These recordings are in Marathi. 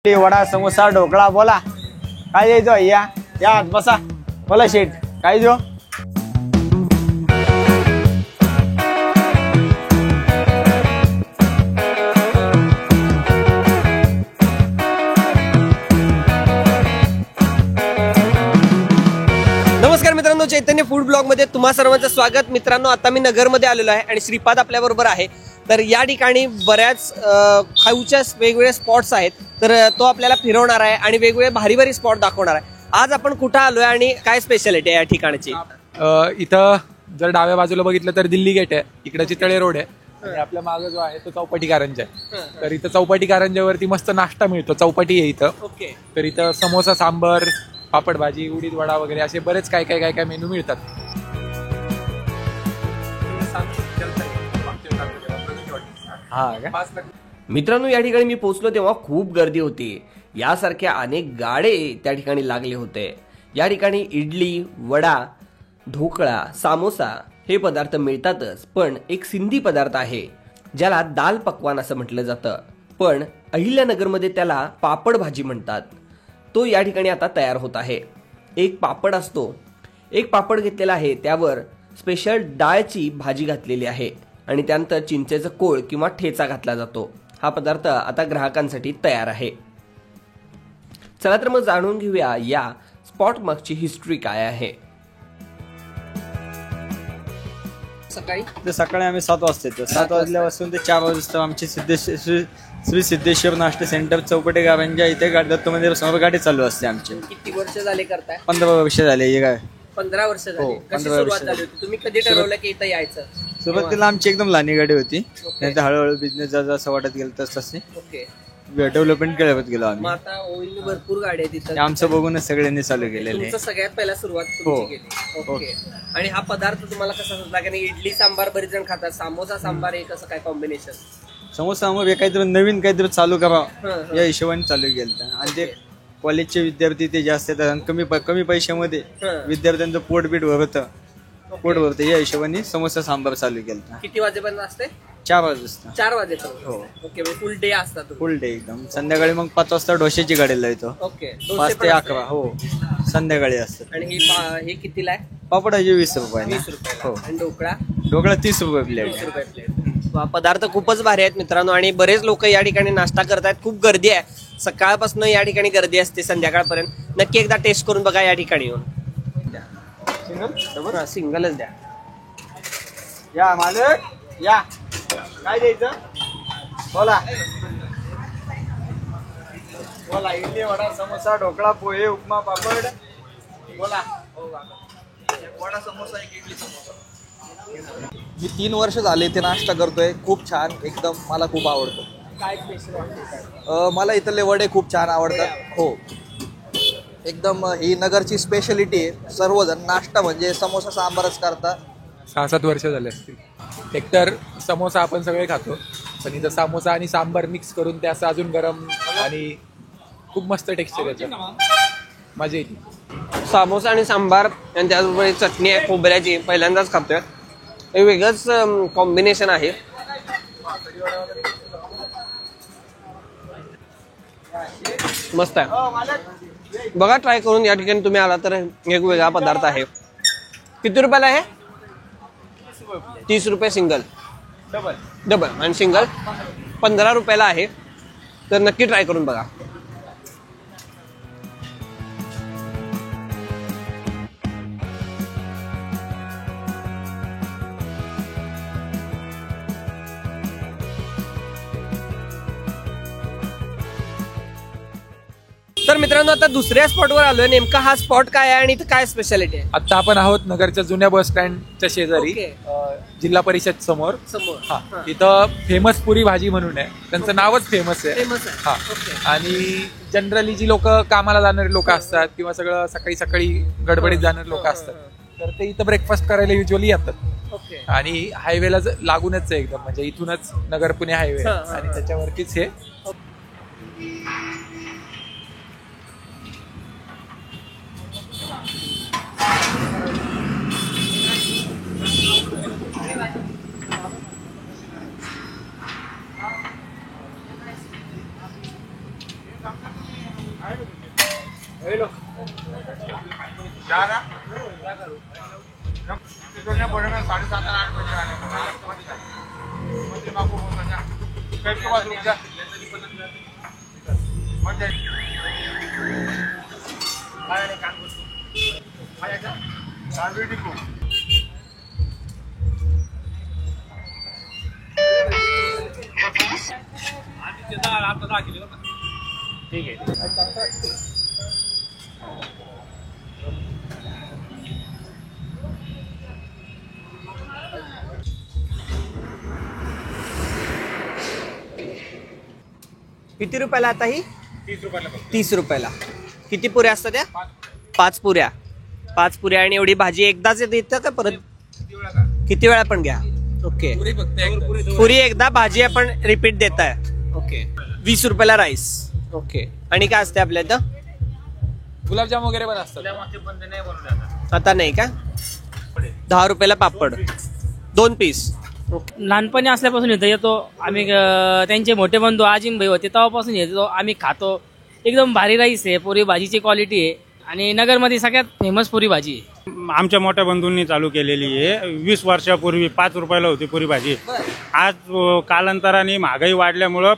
वडा समोसा ढोकळा बोला काय द्यायचं या बसा बोला शेठ काय जो नमस्कार मित्रांनो, चैतन्य फूड ब्लॉग मध्ये तुम्हा सर्वांचं स्वागत। मित्रांनो, आता मी नगरमध्ये आलेलो आहे आणि श्रीपाद आपल्या बरोबर आहे। तर या ठिकाणी बऱ्याच खाऊच्या वेगवेगळे स्पॉट्स आहेत, तर तो आपल्याला फिरवणार आहे आणि वेगवेगळे भारी भारी स्पॉट दाखवणार आहे। आज आपण कुठं आलोय आणि काय स्पेशालिटी आहे या ठिकाणची? इथं जर डाव्या बाजूला बघितलं तर दिल्ली गेट आहे, इकडे चितळे रोड आहे आणि आपल्या मागे जो आहे तो चौपाटी कारंजा आहे। तर इथं चौपाटी कारंजावरती मस्त नाश्ता मिळतो, चौपाटी आहे इथं। ओके। तर इथं समोसा, सांबर, पापड भाजी, उडीद वडा वगैरे असे बरेच काय काय मेनू मिळतात। मित्रांनो, या ठिकाणी मी पोहोचलो तेव्हा खूप गर्दी होती। यासारख्या अनेक गाडे त्या ठिकाणी लागले होते। या ठिकाणी इडली, वडा, ढोकळा, सामोसा हे पदार्थ मिळतातच, पण एक सिंधी पदार्थ आहे ज्याला दाल पकवान असं म्हटलं जातं, पण अहिल्यानगरमध्ये त्याला पापड भाजी म्हणतात। तो या ठिकाणी आता तयार होत आहे। एक पापड असतो, एक पापड घेतलेला आहे, त्यावर स्पेशल डाळची भाजी घातलेली आहे आणि त्यानंतर चिंचेचं कोळ किंवा ठेचा घातला जातो। हा पदार्थ आता ग्राहकांसाठी तयार आहे। चला तर मग जाणून घेऊया या स्पॉट मागची हिस्ट्री काय आहे। सकाळी आम्ही 7 वाजता येतो। 7 वाजल्यापासून ते 4 वाजता आमची श्री सिद्धेश्वर नाश्ता सेंटर चौपाटी कारंजा इथे दत्त मंदिर समोर गाडी चालू असते आमची। किती वर्ष झाले करताय? 15 वर्ष झाले। हे काय 15 वर्ष झाली? हो, कशी 15 सुरुवात वर्ष झाली होती? तुम्ही कधी ठरवलं की इथं यायचं? सुरुवातीला आमची एकदम लहानी गाडी होती, नंतर हळूहळू बिझनेस जसं वाटत गेलं तसं ओके। डेव्हलपमेंट करत गेलो मग आम्ही। आता होईल भरपूर गाड्या आहेत ते तिथं, आमचं बघूनच सगळ्यांनी चालू केलेलं आहे। तुमचं सगळ्यात पहिला सुरुवात हो. तुमची केली। ओके। आणि हा पदार्थ तुम्हाला कसा सुचला? कारण इडली सांबार बरेच जण खातात, समोसा सांबार हे कसं काय कॉम्बिनेशन? समोसा आम्ही काहीतरी नवीन काहीतरी चालू करावं या हिशोबाने चालू केलं आणि ते कॉलेजचे विद्यार्थी ते जास्त येतात आणि कमी पैशामध्ये विद्यार्थ्यांचं पोट भरतं या हिशोबाने समोसा सांबार चालू केलं। किती वाजेपर्यंत असते? 4 वाजता 4 वाजेपर्यंत? हो। ओके, फुल डे असतात? फुल डे एकदम। संध्याकाळी मग 5 वाजता डोश्याची गाडी लावतो। ओके। 5 ते 11 हो संध्याकाळी असतात। आणि हे कितीला आहे? पापड आहे 20 रुपये। 20 रुपये। हो। आणि ढोकळा? ढोकळा 30 रुपये प्लेट। 30 रुपये प्लेट। पदार्थ खूपच भारी आहेत मित्रांनो, आणि बरेच लोक या ठिकाणी नाश्ता करतायत। खूप गर्दी आहे, सकाळपासून या ठिकाणी गर्दी असते संध्याकाळपर्यंत। नक्की एकदा टेस्ट करून बघा या ठिकाणी येऊन। सिंगलच द्या। या मालक या, काय द्यायचं बोला इडली वडा समोसा ढोकळा पोहे उपमा पापड बोला। वडा समोसा, एक इडली समोसा। मी 3 वर्ष झाले ते नाश्ता करतोय, खूप छान, एकदम मला खूप आवडतो। काय स्पेशल? मला इथले वडे खूप छान आवडतात। हो, एकदम ही नगरची स्पेशलिटी आहे। सर्वजण नाश्ता म्हणजे समोसा सांबारच करतात। 6-7 वर्ष झाले असतील। एकतर समोसा आपण सगळे खातो, पण इथं समोसा आणि सांबार मिक्स करून ते असं अजून गरम आणि खूप मस्त टेक्स्चर याचं, मजा येते। समोसा आणि सांबार आणि त्याचबरोबर एक चटणी आहे खोबऱ्याची, पहिल्यांदाच खातोय। हे वेगळंच कॉम्बिनेशन आहे। मस्त आहे, बघा ट्राय करून। या ठिकाणी तुम्ही आला तर एक वेगळा पदार्थ आहे। किती रुपयाला आहे? 30 रुपये सिंगल, डबल आणि सिंगल 15 रुपयाला आहे। तर नक्की ट्राय करून बघा। तर मित्रांनो, आता दुसऱ्या स्पॉटवर आलोय। नेमका हा स्पॉट काय आहे आणि इथं काय स्पेशालिटी आहे? आता आपण आहोत नगरच्या जुन्या बस स्टँडच्या शेजारी, ओके। जिल्हा परिषद समोर। समोर इथं फेमस पुरी भाजी म्हणून आहे, त्यांचं नावच फेमस आहे। फेमस आहे। हा, ओके। आणि जनरली जी लोक कामाला जाणारे लोक असतात किंवा सगळं सकाळी गडबडीत जाणारे लोक असतात, तर ते इथं ब्रेकफास्ट करायला युजली येतात। ओके। आणि हायवेला लागूनच आहे एकदम, म्हणजे इथूनच नगर पुणे हायवे आणि त्याच्यावरतीच हे। किती रुपयाला आता ही? 30 रुपयाला. किती पुऱ्या असतात त्या? 5 पुऱ्या. 5 पुऱ्या आणि एवढी भाजी एकदाच येतं का परत? किती वेळा पण घ्या. ओके. पुरी एकदा, भाजी आपण रिपीट देताय. ओके. 20 रुपयाला राईस. ओके. आणि काय असते आपल्या इथं? गुलाबजाम वगैरे पण असतात. आता नाही का? 10 रुपयाला पापड 2 पीस. लहानपणी असल्यापासून येतो आम्ही. त्यांचे मोठे बंधू आजीन भाई होते तेव्हापासून येतो आम्ही, खातो. एकदम भारी राईस आहे, पुरी भाजीची क्वालिटी आहे आणि नगरमध्ये सगळ्यात फेमस पुरी भाजी आहे. आमच्या मोठ्या बंधूंनी चालू केलेली आहे. 20 वर्षापूर्वी 5 रुपयाला होती पुरी भाजी. आज कालांतराने महागाई वाढल्यामुळं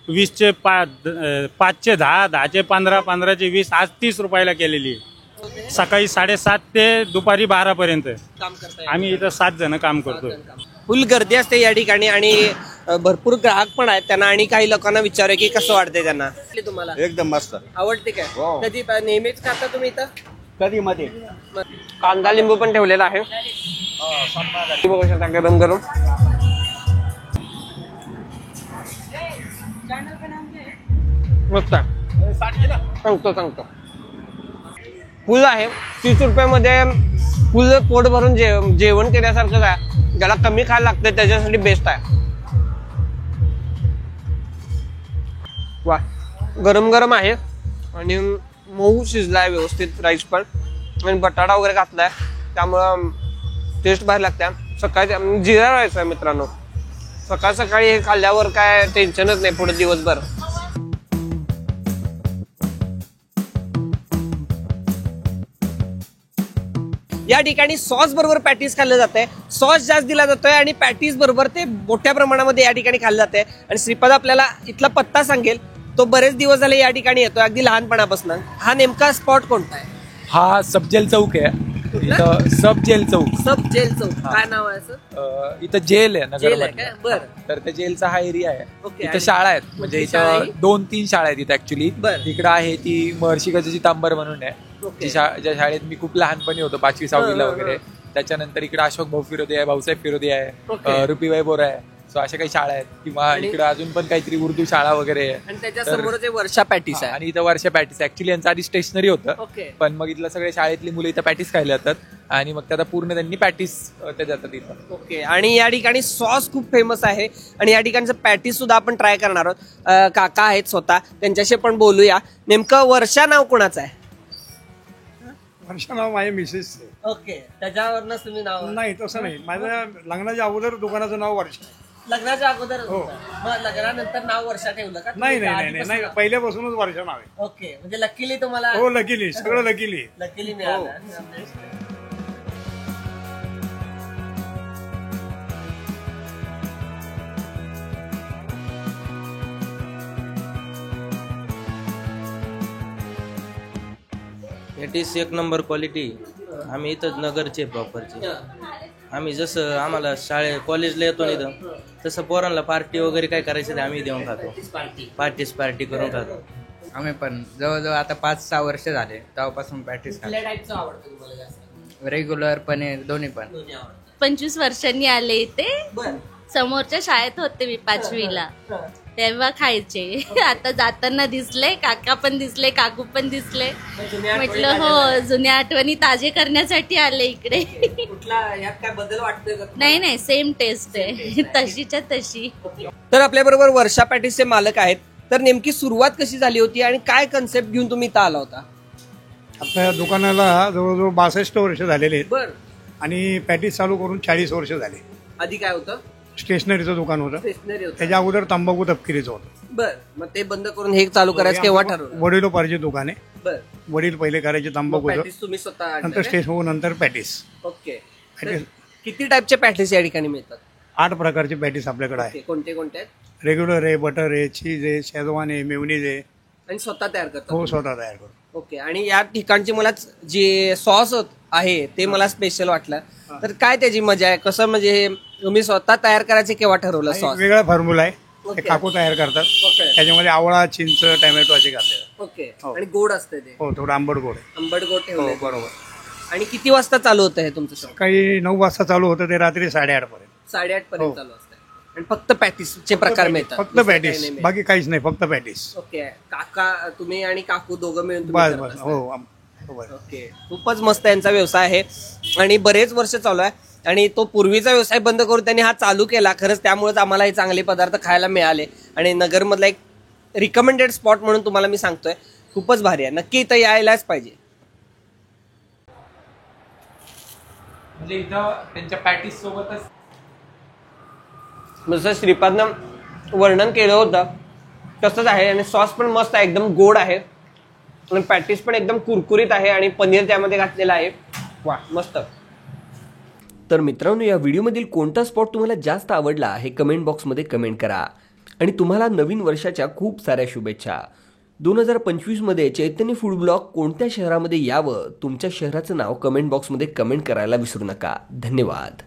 20चे 5 चे 10, 10चे 15, 15चे 20, आज 30 रुपयाला केलेली आहे. सकाळी 7:30 ते दुपारी 12 पर्यंत आम्ही इथं 7 जण काम करतो. फुल गर्दी असते या ठिकाणी आणि भरपूर ग्राहक पण आहेत त्यांना. आणि काही लोकांना विचारूया की कसं वाटतंय त्यांना. तुम्हाला एकदम मस्त. आवडते काय? कधी नेहमीच खाता तुम्ही इथं? कधी मध्ये कांदा लिंबू पण ठेवलेला आहे. बघू शकता गरम गरम. मस्त सांगतो. फुल आहे. 30 रुपयामध्ये फुल पोट भरून जेवण केल्यासारखं आहे. ज्याला कमी खायला लागतं त्याच्यासाठी बेस्ट आहे. वा, गरम गरम आहे आणि मऊ शिजलाय व्यवस्थित राईस पण. आणि बटाटा वगैरे घातलाय त्यामुळं टेस्ट बाहेर लागते. सकाळी जिरा राईस आहे मित्रांनो. सकाळ सकाळी हे खाल्ल्यावर काय टेन्शनच नाही पुढे दिवसभर. या ठिकाणी सॉस बरोबर पॅटीस खाल्लं जाते. सॉस जास्त दिला जातोय आणि पॅटीस बरोबर ते मोठ्या प्रमाणामध्ये या ठिकाणी खाल्लं जाते. आणि श्रीपाद आपल्याला इथला पत्ता सांगेल. तो बरेच दिवस झाले या ठिकाणी येतोय, अगदी लहानपणापासून. हा नेमका स्पॉट कोणता आहे? हा सब जेल चौक आहे. इथं सब जेल चौक. सब जेल चौक. काय नाव आहे असं? इथं जेल आहे जेल आहे नगर. का? बरं. तर त्या जेलचा हा एरिया आहे. ओके. इथं शाळा आहेत, म्हणजे कुठली शाळा इथं आहे? 2-3 शाळा आहेत इथं ऍक्च्युली. बरं. इकडं आहे ती महर्षी गजाची तांबर म्हणून आहे. ओके. ज्या शाळेत मी खूप लहानपणी होतो, 5वी-6वीला वगैरे. त्याच्यानंतर इकडे अशोक भाऊ फिरोदे आहे, भाऊसाहेब फिरोदे ओके. आहे, रुपीबाई बोरा आहे. सो अशा काही शाळा आहेत. किंवा इकडे अजून पण काहीतरी उर्दू शाळा वगैरे आहे. आणि त्याच्या समोरच वर्षा पॅटीस आहे. आणि इथं वर्षा पॅटीस. ऍक्च्युली यांचं आधी स्टेशनरी होतं, ओके. पण मग इथलं सगळे शाळेतली मुलं इथं पॅटीस खायला जातात आणि मग आता पूर्ण त्यांनी पॅटीस ते जातात इथं. ओके. आणि या ठिकाणी सॉस खूप फेमस आहे आणि या ठिकाणचं पॅटीस सुद्धा आपण ट्राय करणार आहोत. काका आहेत स्वतः, त्यांच्याशी पण बोलूया. नेमकं वर्षा नाव कोणाचं आहे? वर्षा नाव माझ्या मिसेस. ओके. त्याच्यावरच तुम्ही नाव? नाही तसं नाही, माझ्या लग्नाच्या अगोदर दुकानाचं नाव वर्षा. लग्नाच्या अगोदर हो. मग लग्नानंतर नाव वर्षा ठेवलं का? नाही नाही, पहिल्यापासूनच वर्षा नाव आहे. ओके. म्हणजे लकीली तुम्हाला? हो, लकीली, सगळं लकीली. लकीली मिळालं. It is 1 number quality. आम्ही इथंच नगरचे प्रॉपरचे. आम्ही जसं आम्हाला कॉलेजला येतो इथं, तसं पोरांना पार्टी वगैरे काय करायचं ते आम्ही देऊन खातो. पार्टी करून खातो. आम्ही पण जवळजवळ आता 5-6 वर्ष झाले तेव्हापासून प्रॅक्टिस कुठल्या टाईपचं आवडतं तुम्हाला जास्त? रेग्युलर पनीर दोन्ही पण. 25 वर्षांनी आले इथे. समोरच्या शाळेत होते मी 5वीला, तेव्हा खायचे. आता जाताना दिसले, काका पण दिसले, काकू पण दिसले. म्हटलं हो, जुन्या आठवणी ताजे करण्यासाठी आले इकडे. यात काय बदल वाटतोय का? नाही, सेम टेस्ट आहे, तशीच्या तशी. तर आपल्या बरोबर वर्षा पॅटीसचे मालक आहेत. तर नेमकी सुरुवात कशी झाली होती आणि काय कन्सेप्ट घेऊन तुम्ही इथं आला होता? आपल्या दुकानाला जवळजवळ 62 वर्ष झालेले आहेत बर. आणि पॅटीस चालू करून 40 वर्ष झाले. आधी काय होतं? स्टेशनरीचं दुकान होतं. स्टेशनरी होतं. त्याच्या अगोदर तंबाखू तपकिरीचं होतं. बर, मग ते बंद करून हे चालू करायचं केव्हा ठरवलं? वडिलोपार्जित दुकान आहे. बर, वडील पहिले करायचे तंबाखूचं, पॅटीस तुम्ही स्वतः आणले नंतर का? स्टेशन, नंतर पॅटीस. ओके. तर किती टाईपचे पॅटीस या ठिकाणी मिळतात? 8 प्रकारचे पॅटीस आपल्याकडे आहे. ओके, कोणते कोणते आहेत? रेग्युलर आहे, बटर आहे, चीज आहे, शेजवान आहे, मेवनीज आहे. आणि स्वतः तयार करतात? हो, स्वतः तयार करू. ओके. आणि या ठिकाणची मला जे सॉस आहे ते मला स्पेशल वाटलं. तर काय त्याची मजा आहे? कसं म्हणजे हे तुम्ही स्वतः तयार करायचे केव्हा ठरवलं एक सॉस? वेगळा फॉर्म्युला आहे. ते ओके. काकू तयार करतात. ओके. त्याच्यामध्ये आवळा, चिंच, टोमॅटो असे घातले. ओके. हो. आणि गोड असते ते? हो, थोडं आंबट गोड आहे. आंबट गोड हो, ठेवलं बरोबर. आणि किती वाजता चालू होतं हे तुमचं शॉप? काही 9 वाजता चालू होतं ते रात्री 8:30 पर्यंत. 8:30 पर्यंत हो. चालू असतं. आणि फक्त पॅटीसचे प्रकार मिळतात? फक्त दुसरं काही पॅटीस, नाही मिळत? बाकी काहीच नाही, फक्त पॅटीस. ओके. काका तुम्ही आणि काकू दोघं मिळून तुम्ही बस करत बस. असता? हो, बरोबर. ओके. खूपच मस्त यांचा व्यवसाय आहे आणि बरेच वर्ष चालू आहे. आणि तो पूर्वीचा व्यवसाय बंद करून त्यांनी हा चालू केला. खरंच त्यामुळेच आम्हाला हे चांगले पदार्थ खायला मिळाले. आणि नगरमधला एक रिकमेंडेड स्पॉट म्हणून तुम्हाला मी सांगतोय, खूपच भारी आहे. नक्की इथं यायलाच पाहिजे. म्हणजे इथं त्यांच्या पॅटीस सोबतच जसं श्रीपादनं वर्णन केलं होतं तसंच आहे. आणि सॉस पण मस्त आहे, एकदम गोड आहे. आणि पॅटीस पण एकदम कुरकुरीत आहे आणि पनीर त्यामध्ये घातलेलं आहे. वा, मस्त. तर मित्रांनो, या व्हिडिओमधील कोणता स्पॉट तुम्हाला जास्त आवडला हे कमेंट बॉक्समध्ये कमेंट करा. आणि तुम्हाला नवीन वर्षाच्या खूप साऱ्या शुभेच्छा. 2025 मध्ये चैतन्य फूड ब्लॉग कोणत्या शहरामध्ये यावं, तुमच्या शहराचं नाव कमेंट बॉक्समध्ये कमेंट करायला विसरू नका. धन्यवाद.